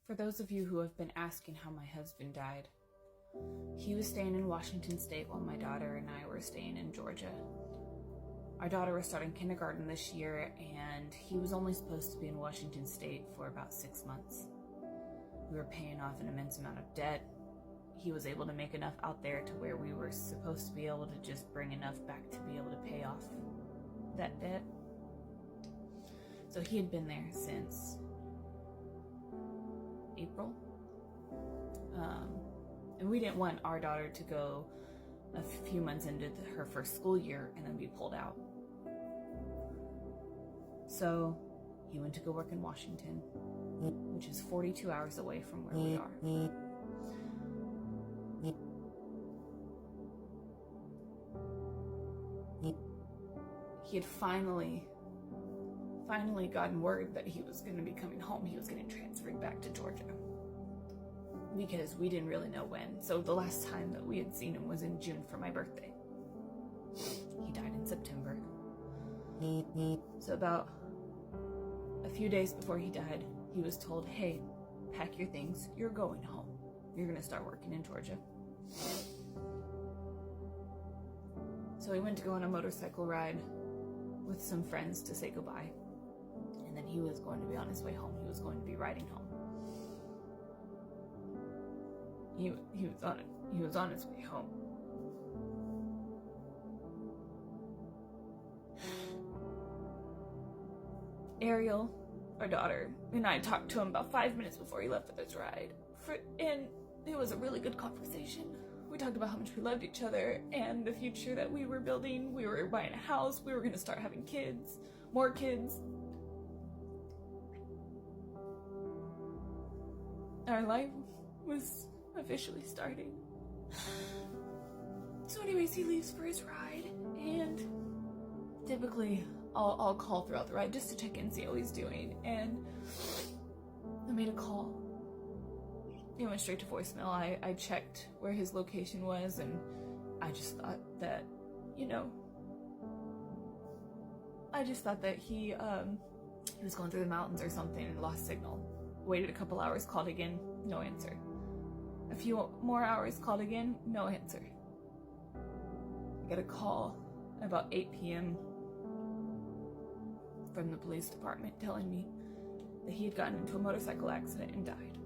For those of you who have been asking how my husband died, he was staying in Washington State while my daughter and I were staying in Georgia. Our daughter was starting kindergarten this year, and he was only supposed to be in Washington State for about 6 months. We were paying off an immense amount of debt. He was able to make enough out there to where we were supposed to be able to just bring enough back to be able to pay off that debt. So he had been there since April. And we didn't want our daughter to go a few months into her first school year and then be pulled out. So he went to go work in Washington, which is 42 hours away from where we are. He had finally gotten word that he was going to be coming home. He was getting transferred back to Georgia because we didn't really know when. So the last time that we had seen him was in June for my birthday. He died in September. So about a few days before he died, he was told, hey, pack your things. You're going home. You're going to start working in Georgia. So he went to go on a motorcycle ride with some friends to say goodbye. And then he was going to be on his way home. He was going to be riding home. He was on his way home. Ariel, our daughter, and I talked to him about 5 minutes before he left for this ride. And it was a really good conversation. We talked about how much we loved each other and the future that we were building. We were buying a house. We were going to start having kids, more kids. Our life was officially starting. So anyways, he leaves for his ride, and typically I'll call throughout the ride just to check in, see how he's doing. And I made a call. It went straight to voicemail. I checked where his location was, and I just thought that, he was going through the mountains or something and lost signal. Waited a couple hours, called again, no answer. A few more hours, called again, no answer. I got a call about 8 p.m. from the police department telling me that he had gotten into a motorcycle accident and died.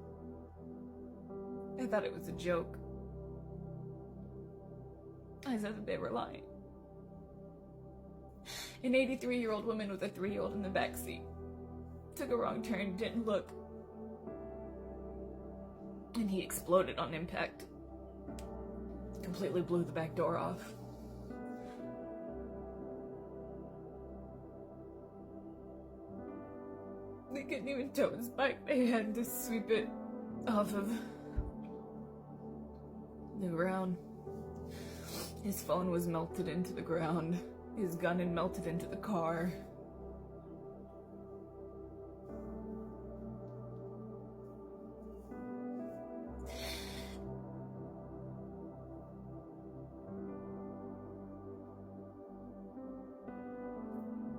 I thought it was a joke. I said that they were lying. An 83-year-old woman with a 3-year-old in the backseat took a wrong turn, didn't look, and he exploded on impact. Completely blew the back door off. They couldn't even tow his bike. They had to sweep it off of the ground. His phone was melted into the ground. His gun had melted into the car.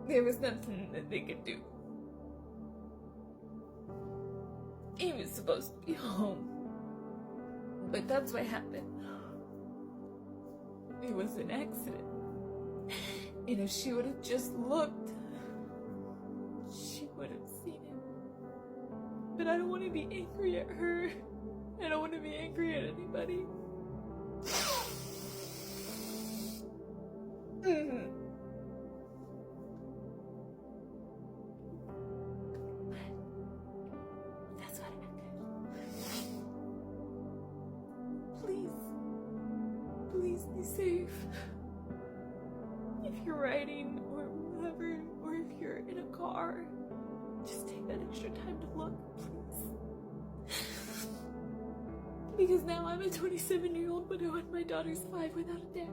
There was nothing that they could do. He was supposed to be home. But that's what happened. It was an accident. And if she would have just looked, she would have seen him. But I don't want to be angry at her. I don't want to be angry at anybody. That's what happened. Please be safe. If you're riding or whatever, or if you're in a car, just take that extra time to look, please. Because now I'm a 27-year-old widow and my daughter's 5 without a dad.